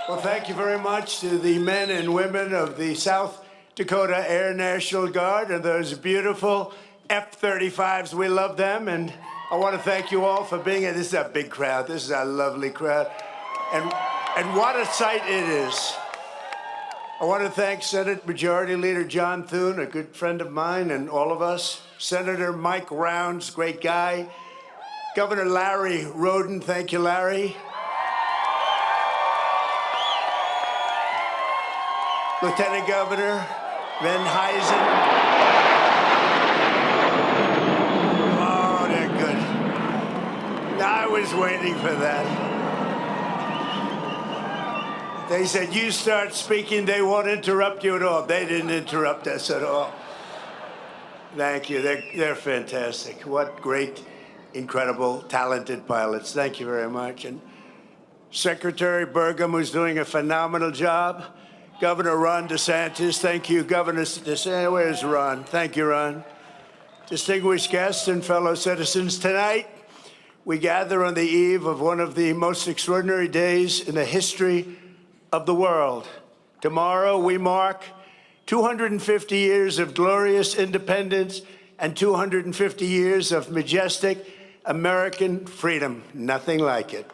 Well, thank you very much to the men and women of the South Dakota Air National Guard and those beautiful F-35s. We love them, and I want to thank you all for being here. This is a big crowd. This is a lovely crowd, and what a sight it is. I want to thank Senate Majority Leader John Thune, a good friend of mine, and all of us. Senator Mike Rounds, great guy. Governor Larry Roden, thank you, Larry. Lieutenant Governor Van Huysen. Oh, they're good. I was waiting for that. They said, you start speaking, they won't interrupt you at all. They didn't interrupt us at all. Thank you. They're fantastic. What great, incredible, talented pilots. Thank you very much. And Secretary Burgum, who's doing a phenomenal job. Governor Ron DeSantis, thank you. Governor DeSantis, where's Ron? Thank you, Ron. Distinguished guests and fellow citizens, tonight we gather on the eve of one of the most extraordinary days in the history of the world. Tomorrow we mark 250 years of glorious independence and 250 years of majestic American freedom. Nothing like it.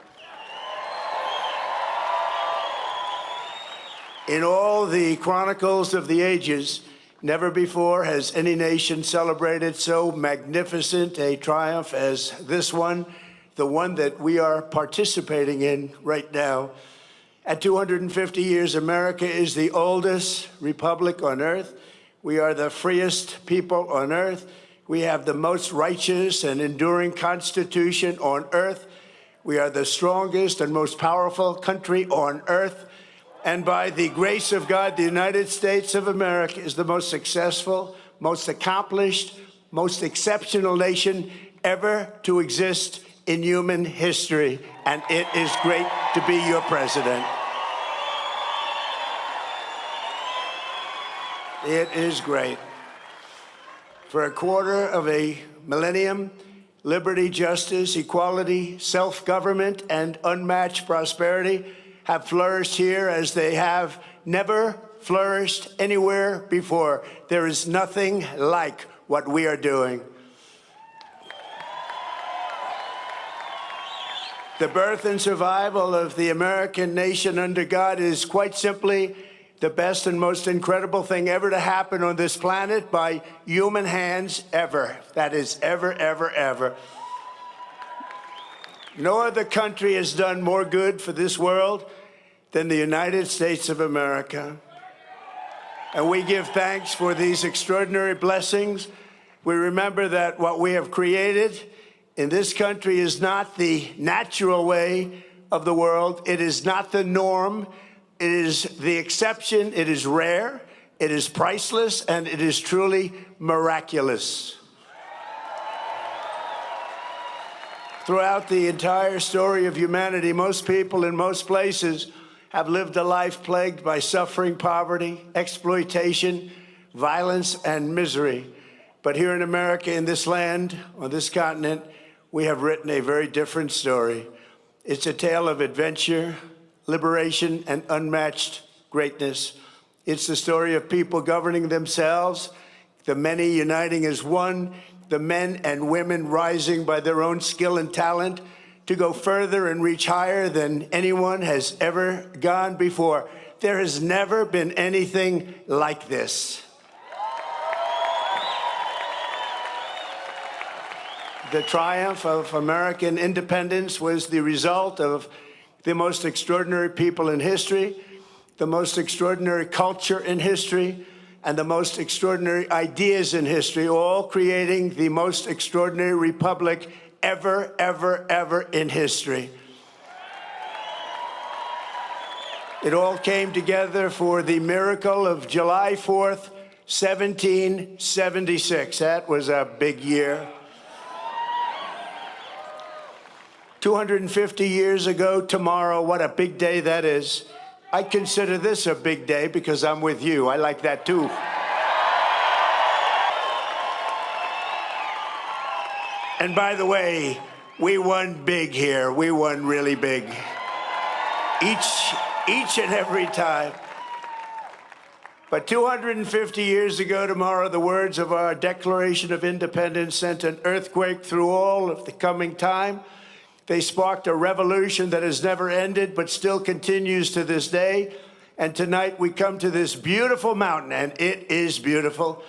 In all the chronicles of the ages, never before has any nation celebrated so magnificent a triumph as this one, the one that we are participating in right now. At 250 years, America is the oldest republic on earth. We are the freest people on earth. We have the most righteous and enduring constitution on earth. We are the strongest and most powerful country on earth. And by the grace of God, the United States of America is the most successful, most accomplished, most exceptional nation ever to exist in human history. And it is great to be your president. It is great. For a quarter of a millennium, liberty, justice, equality, self-government, and unmatched prosperity have flourished here as they have never flourished anywhere before. There is nothing like what we are doing. The birth and survival of the American nation under God is quite simply the best and most incredible thing ever to happen on this planet by human hands ever. That is ever, ever, ever. No other country has done more good for this world than the United States of America. And we give thanks for these extraordinary blessings. We remember that what we have created in this country is not the natural way of the world. It is not the norm. It is the exception. It is rare. It is priceless, and it is truly miraculous. Throughout the entire story of humanity, most people in most places have lived a life plagued by suffering, poverty, exploitation, violence, and misery. But here in America, in this land, on this continent, we have written a very different story. It's a tale of adventure, liberation, and unmatched greatness. It's the story of people governing themselves, the many uniting as one, the men and women rising by their own skill and talent to go further and reach higher than anyone has ever gone before. There has never been anything like this. The triumph of American independence was the result of the most extraordinary people in history, the most extraordinary culture in history, and the most extraordinary ideas in history, all creating the most extraordinary republic ever, ever, ever in history. It all came together for the miracle of July 4th, 1776. That was a big year. 250 years ago tomorrow, what a big day that is. I consider this a big day because I'm with you. I like that too. And by the way, we won big here. We won really big. each and every time. But 250 years ago tomorrow, the words of our Declaration of Independence sent an earthquake through all of the coming time. They sparked a revolution that has never ended, but still continues to this day. And tonight we come to this beautiful mountain, and it is beautiful,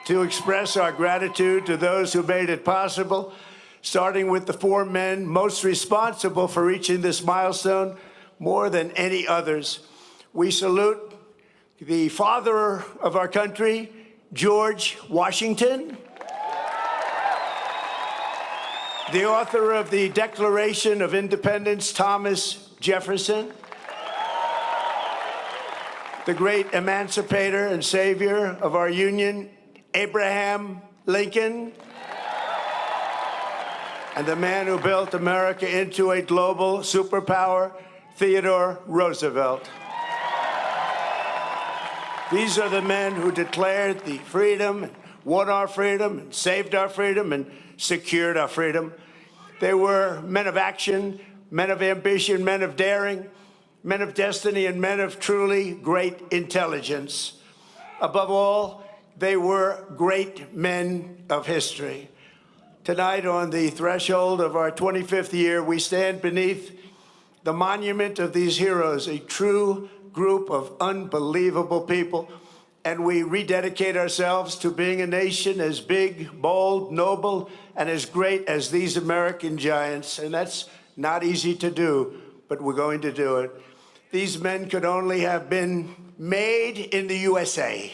to express our gratitude to those who made it possible, starting with the four men most responsible for reaching this milestone more than any others. We salute the father of our country, George Washington, the author of the Declaration of Independence, Thomas Jefferson, the great emancipator and savior of our union, Abraham Lincoln, and the man who built America into a global superpower, Theodore Roosevelt. These are the men who declared the freedom, and won our freedom, and saved our freedom, and secured our freedom. They were men of action, men of ambition, men of daring, men of destiny, and men of truly great intelligence. Above all, they were great men of history. Tonight, on the threshold of our 25th year, we stand beneath the monument of these heroes, a true group of unbelievable people, and we rededicate ourselves to being a nation as big, bold, noble, and as great as these American giants. And that's not easy to do, but we're going to do it. These men could only have been made in the USA.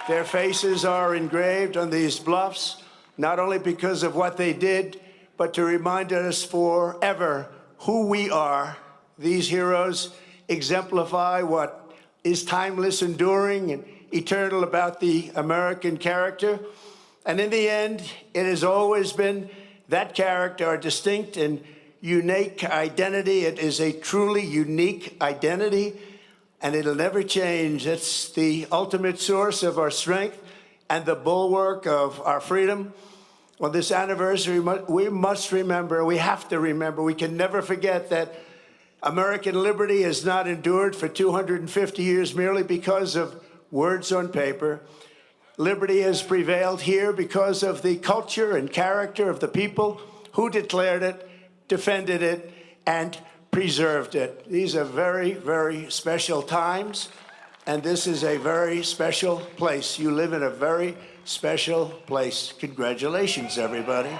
Their faces are engraved on these bluffs, not only because of what they did, but to remind us forever who we are. These heroes exemplify what is timeless, enduring, and eternal about the American character. And in the end, it has always been that character, our distinct and unique identity. It is a truly unique identity, and it'll never change. It's the ultimate source of our strength and the bulwark of our freedom. On this anniversary, we must remember, we have to remember, we can never forget that American liberty has not endured for 250 years merely because of words on paper. Liberty has prevailed here because of the culture and character of the people who declared it, defended it, and preserved it. These are very, very special times, and this is a very special place. You live in a very special place. Congratulations, everybody.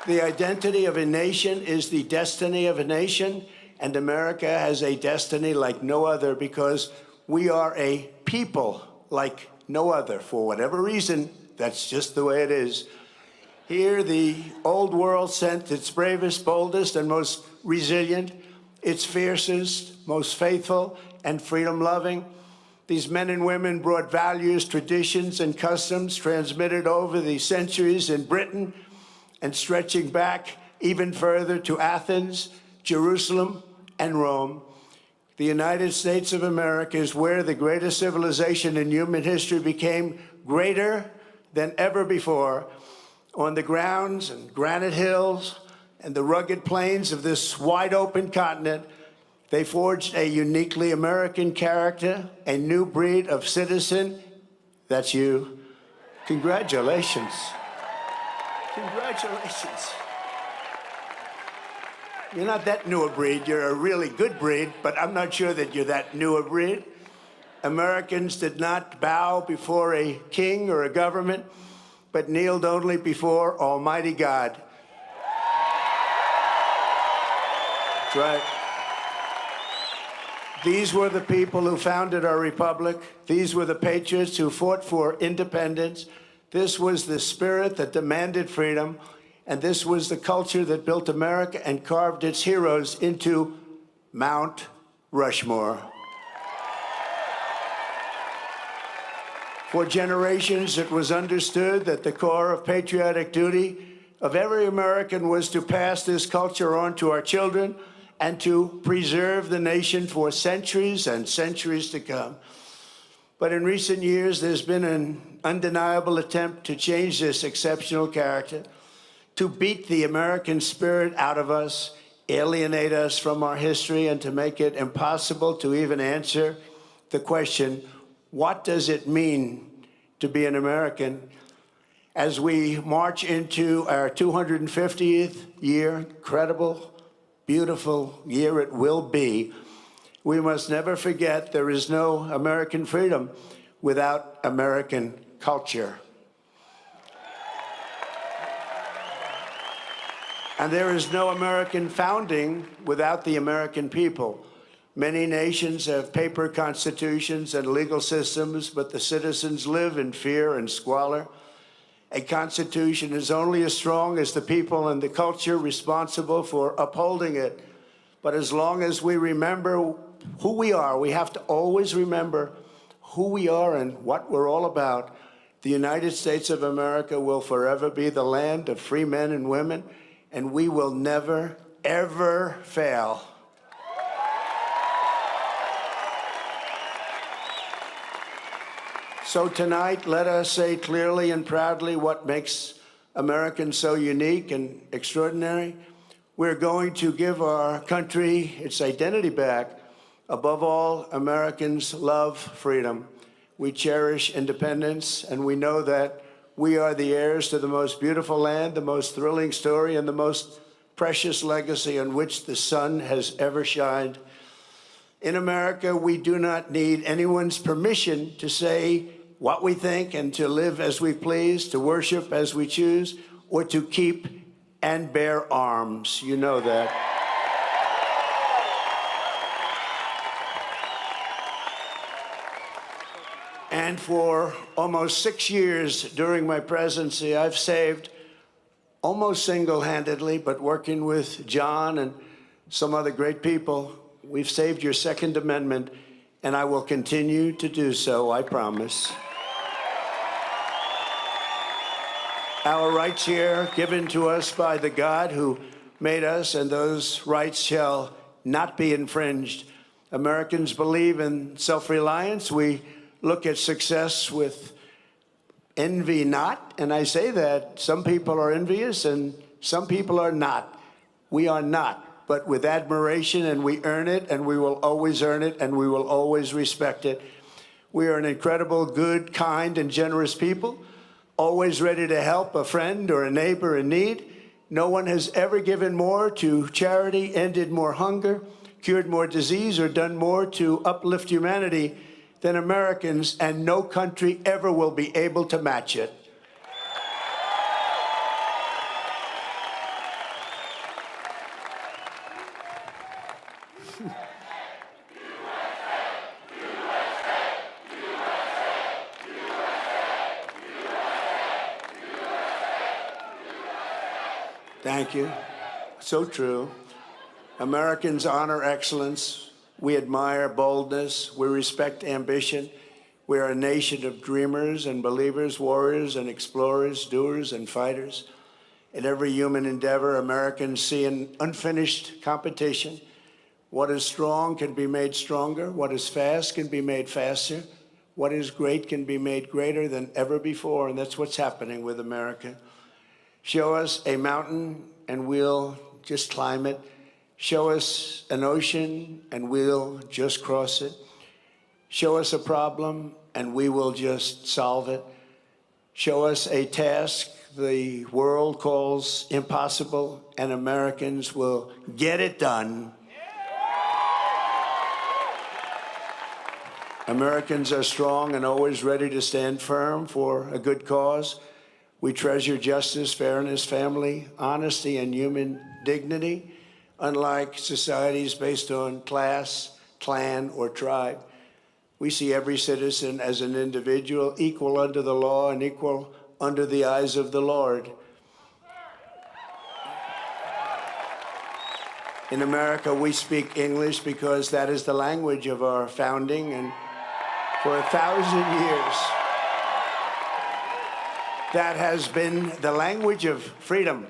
The identity of a nation is the destiny of a nation, and America has a destiny like no other because we are a people like no other. For whatever reason, that's just the way it is. Here, the old world sent its bravest, boldest, and most resilient, its fiercest, most faithful, and freedom-loving. These men and women brought values, traditions, and customs transmitted over the centuries in Britain and stretching back even further to Athens, Jerusalem, and Rome. The United States of America is where the greatest civilization in human history became greater than ever before. On the grounds and granite hills and the rugged plains of this wide-open continent, they forged a uniquely American character, a new breed of citizen. That's you. Congratulations. Congratulations. You're not that new a breed. You're a really good breed, but I'm not sure that you're that new a breed. Americans did not bow before a king or a government, but kneeled only before Almighty God. That's right. These were the people who founded our republic. These were the patriots who fought for independence. This was the spirit that demanded freedom. And this was the culture that built America and carved its heroes into Mount Rushmore. For generations, it was understood that the core of patriotic duty of every American was to pass this culture on to our children and to preserve the nation for centuries and centuries to come. But in recent years, there's been an undeniable attempt to change this exceptional character, to beat the American spirit out of us, alienate us from our history, and to make it impossible to even answer the question, what does it mean to be an American? As we march into our 250th year, incredible, beautiful year it will be, we must never forget there is no American freedom without American culture. And there is no American founding without the American people. Many nations have paper constitutions and legal systems, but the citizens live in fear and squalor. A constitution is only as strong as the people and the culture responsible for upholding it. But as long as we remember who we are, we have to always remember who we are and what we're all about. The United States of America will forever be the land of free men and women, and we will never, ever fail. So tonight, let us say clearly and proudly what makes Americans so unique and extraordinary. We're going to give our country its identity back. Above all, Americans love freedom. We cherish independence, and we know that we are the heirs to the most beautiful land, the most thrilling story, and the most precious legacy on which the sun has ever shined. In America, we do not need anyone's permission to say what we think and to live as we please, to worship as we choose, or to keep and bear arms. You know that. And for almost 6 years during my presidency, I've saved, almost single-handedly, but working with John and some other great people, we've saved your Second Amendment, and I will continue to do so, I promise. Our rights here, given to us by the God who made us, and those rights shall not be infringed. Americans believe in self-reliance. We look at success with envy not, and I say that some people are envious and some people are not. We are not, but with admiration, and we earn it, and we will always earn it, and we will always respect it. We are an incredible, good, kind, and generous people, always ready to help a friend or a neighbor in need. No one has ever given more to charity, ended more hunger, cured more disease, or done more to uplift humanity than Americans, and no country ever will be able to match it. Thank you. So true. Americans honor excellence. We admire boldness. We respect ambition. We are a nation of dreamers and believers, warriors and explorers, doers and fighters. In every human endeavor, Americans see an unfinished competition. What is strong can be made stronger. What is fast can be made faster. What is great can be made greater than ever before, and that's what's happening with America. Show us a mountain, and we'll just climb it. Show us an ocean, and we'll just cross it. Show us a problem, and we will just solve it. Show us a task the world calls impossible, and Americans will get it done. Americans are strong and always ready to stand firm for a good cause. We treasure justice, fairness, family, honesty, and human dignity, unlike societies based on class, clan, or tribe. We see every citizen as an individual, equal under the law and equal under the eyes of the Lord. In America, we speak English because that is the language of our founding, and for 1,000 years, that has been the language of freedom.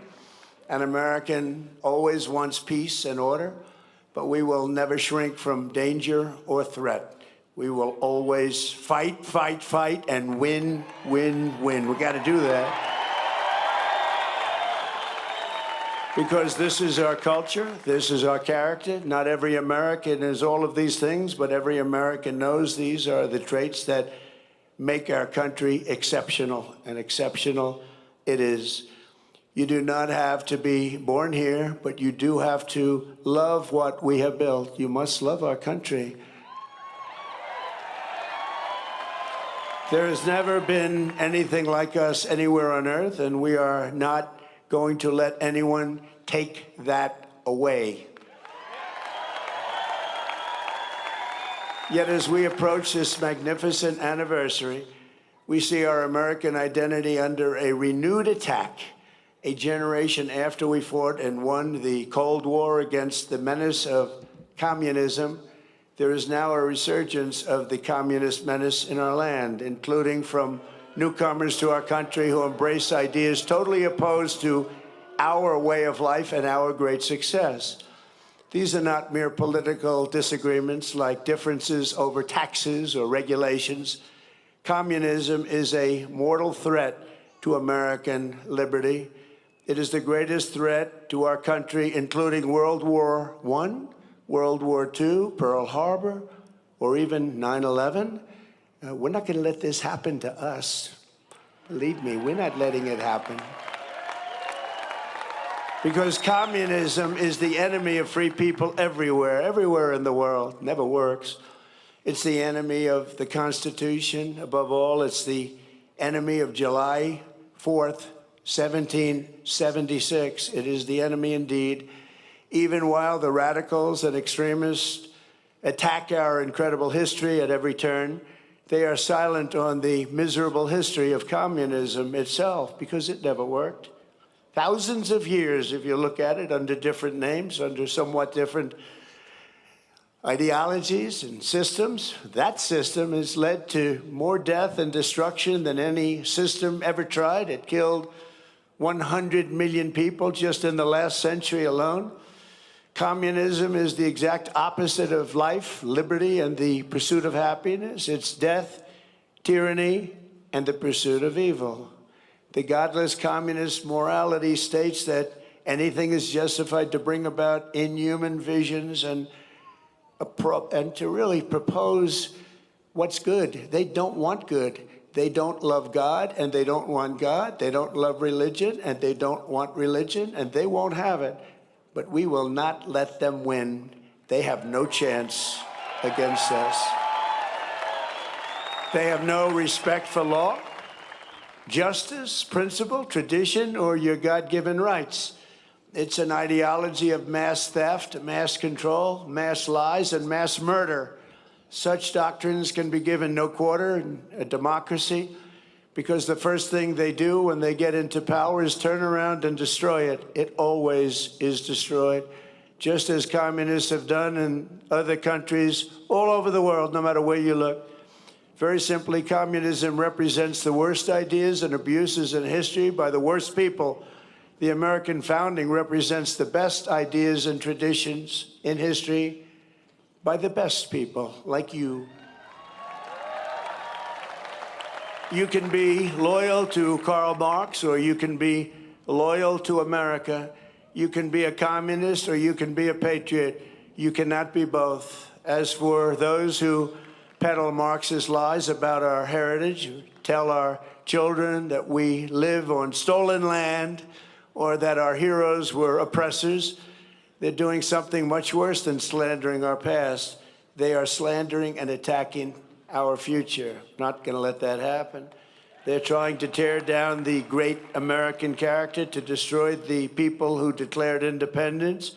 An American always wants peace and order, but we will never shrink from danger or threat. We will always fight, fight, fight, and win, win, win. We got to do that. Because this is our culture, this is our character. Not every American is all of these things, but every American knows these are the traits that make our country exceptional, and exceptional it is. You do not have to be born here, but you do have to love what we have built. You must love our country. There has never been anything like us anywhere on earth, and we are not going to let anyone take that away. Yet as we approach this magnificent anniversary, we see our American identity under a renewed attack. A generation after we fought and won the Cold War against the menace of communism, there is now a resurgence of the communist menace in our land, including from newcomers to our country who embrace ideas totally opposed to our way of life and our great success. These are not mere political disagreements like differences over taxes or regulations. Communism is a mortal threat to American liberty. It is the greatest threat to our country, including World War I, World War II, Pearl Harbor, or even 9/11. We're not going to let this happen to us. Believe me, we're not letting it happen. Because communism is the enemy of free people everywhere, everywhere in the world. Never works. It's the enemy of the Constitution. Above all, it's the enemy of July 4th, 1776. It is the enemy indeed. Even while the radicals and extremists attack our incredible history at every turn, they are silent on the miserable history of communism itself, because it never worked. Thousands of years, if you look at it, under different names, under somewhat different ideologies and systems, that system has led to more death and destruction than any system ever tried. It killed 100 million people just in the last century alone. Communism is the exact opposite of life, liberty, and the pursuit of happiness. It's death, tyranny, and the pursuit of evil. The godless communist morality states that anything is justified to bring about inhuman visions and to really propose what's good. They don't want good. They don't love God, and they don't want God. They don't love religion, and they don't want religion, and they won't have it. But we will not let them win. They have no chance against us. They have no respect for law, justice, principle, tradition, or your God-given rights. It's an ideology of mass theft, mass control, mass lies, and mass murder. Such doctrines can be given no quarter in a democracy, because the first thing they do when they get into power is turn around and destroy it. It always is destroyed, just as communists have done in other countries all over the world, no matter where you look. Very simply, communism represents the worst ideas and abuses in history by the worst people. The American founding represents the best ideas and traditions in history by the best people like you. You can be loyal to Karl Marx, or you can be loyal to America. You can be a communist, or you can be a patriot. You cannot be both. As for those who peddle Marxist lies about our heritage, tell our children that we live on stolen land, or that our heroes were oppressors, they're doing something much worse than slandering our past. They are slandering and attacking our future. Not going to let that happen. They're trying to tear down the great American character, to destroy the people who declared independence,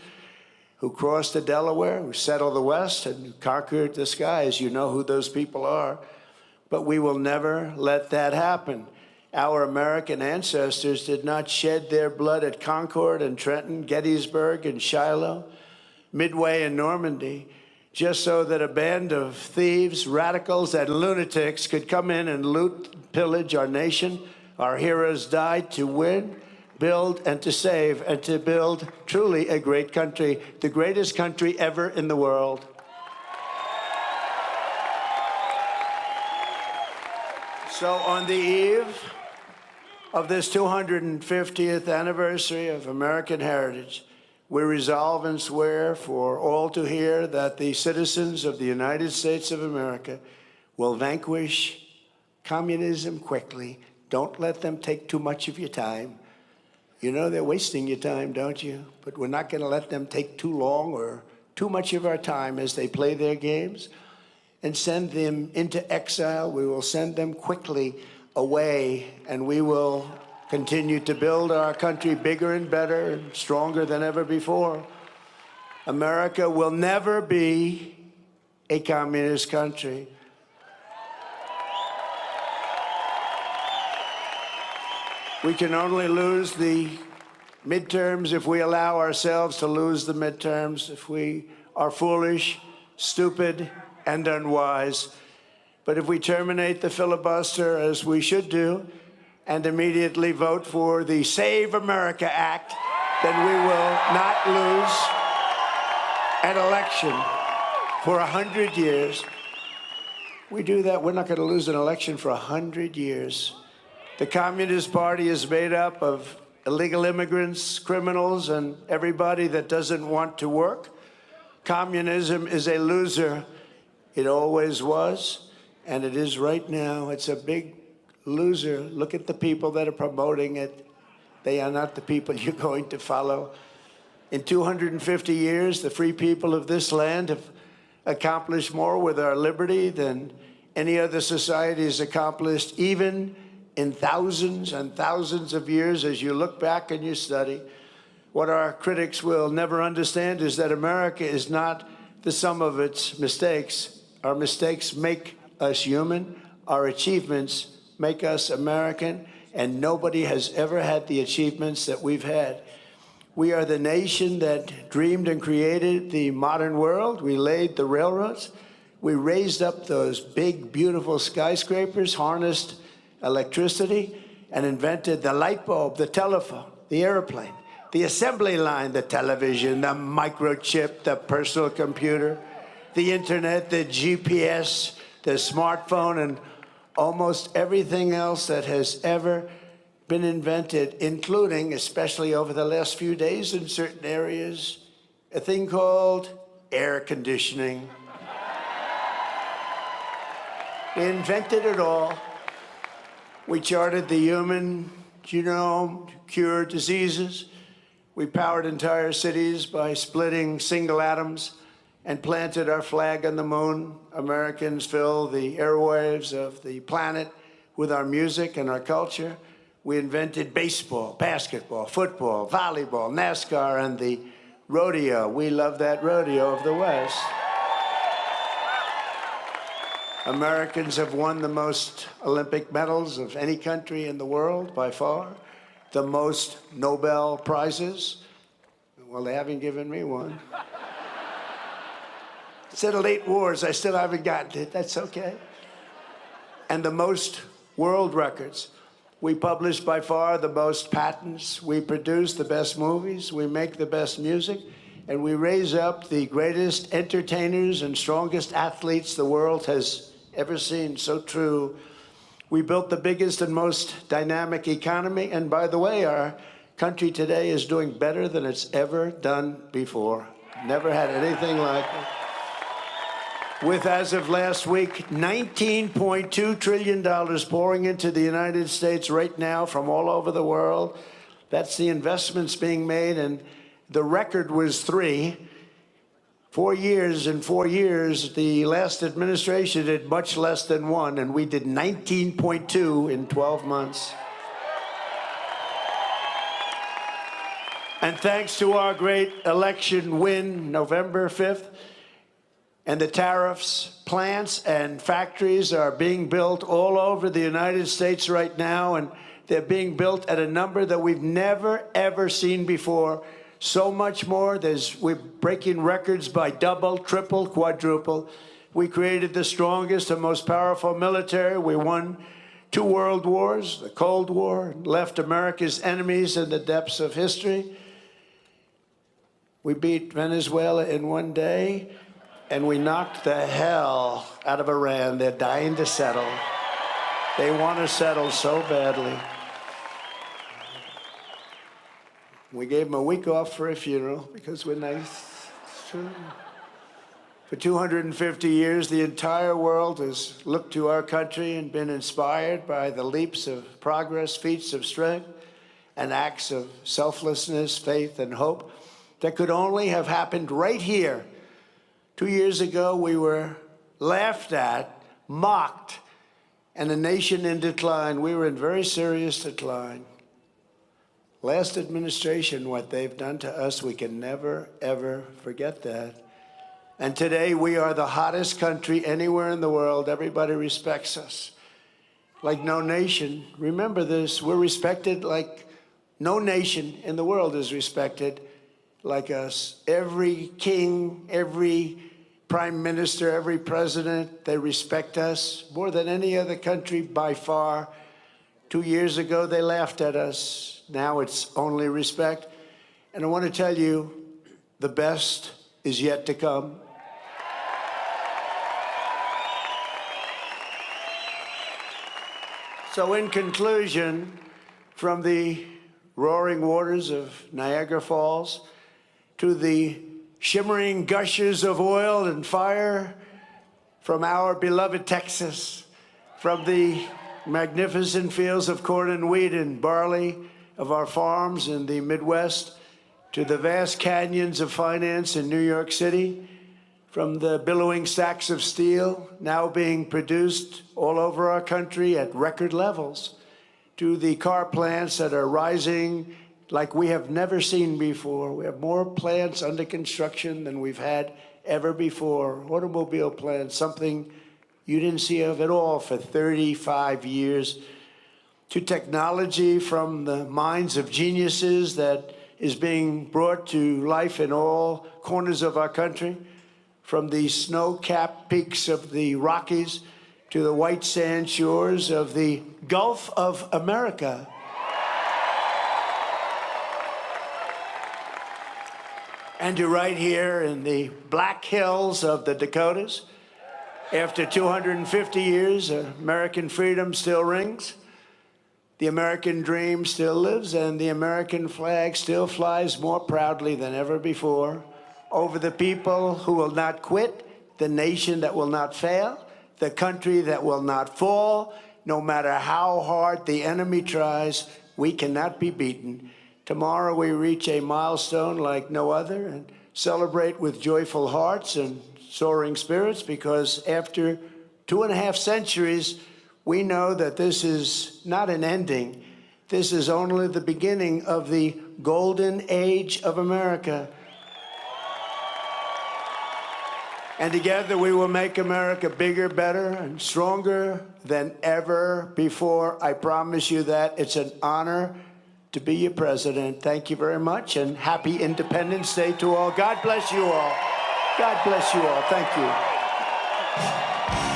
who crossed the Delaware, who settled the West, and who conquered the skies. You know who those people are. But we will never let that happen. Our American ancestors did not shed their blood at Concord and Trenton, Gettysburg and Shiloh, Midway and Normandy, just so that a band of thieves, radicals, and lunatics could come in and loot, pillage our nation. Our heroes died to win, build, and to save, and to build truly a great country, the greatest country ever in the world. So on the eve of this 250th anniversary of American heritage, we resolve and swear for all to hear that the citizens of the United States of America will vanquish communism quickly. Don't let them take too much of your time. You know they're wasting your time, don't you? But we're not going to let them take too long or too much of our time as they play their games and send them into exile. We will send them quickly away, and we will continue to build our country bigger and better and stronger than ever before. America will never be a communist country. We can only lose the midterms if we allow ourselves to lose the midterms, if we are foolish, stupid, and unwise. But if we terminate the filibuster, as we should do, and immediately vote for the Save America Act, then we will not lose an election for 100 years. We do that, we're not going to lose an election for 100 years. The Communist Party is made up of illegal immigrants, criminals, and everybody that doesn't want to work. Communism is a loser. It always was, and it is right now. It's a big loser. Look at the people that are promoting it. They are not the people you're going to follow. In 250 years, the free people of this land have accomplished more with our liberty than any other society has accomplished, even in thousands and thousands of years. As you look back and you study, what our critics will never understand is that America is not the sum of its mistakes. Our mistakes make us human. Our achievements make us American, and nobody has ever had the achievements that we've had. We are the nation that dreamed and created the modern world. We laid the railroads. We raised up those big, beautiful skyscrapers, harnessed electricity, and invented the light bulb, the telephone, the airplane, the assembly line, the television, the microchip, the personal computer, the internet, the GPS, the smartphone, and almost everything else that has ever been invented, including, especially over the last few days in certain areas, a thing called air conditioning. We invented it all. We charted the human genome to cure diseases. We powered entire cities by splitting single atoms and planted our flag on the moon. Americans fill the airwaves of the planet with our music and our culture. We invented baseball, basketball, football, volleyball, NASCAR, and the rodeo. We love that rodeo of the West. Americans have won the most Olympic medals of any country in the world by far, the most Nobel Prizes. Well, they haven't given me one. Settled 8 wars, I still haven't gotten it. That's okay. And the most world records. We publish by far the most patents. We produce the best movies. We make the best music. And we raise up the greatest entertainers and strongest athletes the world has ever seen. So true. We built the biggest and most dynamic economy. And by the way, our country today is doing better than it's ever done before. Never had anything like it. With, as of last week, $19.2 trillion pouring into the United States right now from all over the world. That's the investments being made, and the record was 3. 4 years, in 4 years, the last administration did much less than 1, and we did 19.2 in 12 months. And thanks to our great election win, November 5th, and the tariffs, plants and factories are being built all over the United States right now, and they're being built at a number that we've never, ever seen before. So much more. We're breaking records by double, triple, quadruple. We created the strongest and most powerful military. We won 2 world wars, the Cold War, left America's enemies in the depths of history. We beat Venezuela in 1 day. And we knocked the hell out of Iran. They're dying to settle. They want to settle so badly. We gave them a week off for a funeral because we're nice. It's true. For 250 years, the entire world has looked to our country and been inspired by the leaps of progress, feats of strength, and acts of selflessness, faith, and hope that could only have happened right here. 2 years ago, we were laughed at, mocked, and a nation in decline. We were in very serious decline. Last administration, what they've done to us, we can never, ever forget that. And today, we are the hottest country anywhere in the world. Everybody respects us like no nation. Remember this, we're respected like no nation in the world is respected like us. Every king, every prime minister, every president, they respect us more than any other country by far. 2 years ago, they laughed at us. Now it's only respect. And I want to tell you, the best is yet to come. So in conclusion, from the roaring waters of Niagara Falls to the shimmering gushers of oil and fire from our beloved Texas, from the magnificent fields of corn and wheat and barley of our farms in the Midwest, to the vast canyons of finance in New York City, from the billowing stacks of steel now being produced all over our country at record levels, to the car plants that are rising like we have never seen before. We have more plants under construction than we've had ever before. Automobile plants, something you didn't see of at all for 35 years. To technology from the minds of geniuses that is being brought to life in all corners of our country, from the snow-capped peaks of the Rockies to the white sand shores of the Gulf of America. And to right here in the Black Hills of the Dakotas, after 250 years, American freedom still rings, the American dream still lives, and the American flag still flies more proudly than ever before over the people who will not quit, the nation that will not fail, the country that will not fall. No matter how hard the enemy tries, we cannot be beaten. Tomorrow we reach a milestone like no other and celebrate with joyful hearts and soaring spirits, because after 2.5 centuries, we know that this is not an ending. This is only the beginning of the golden age of America. And together we will make America bigger, better, and stronger than ever before. I promise you that. It's an honor to be your president. Thank you very much, and happy Independence Day to all. God bless you all. God bless you all. Thank you.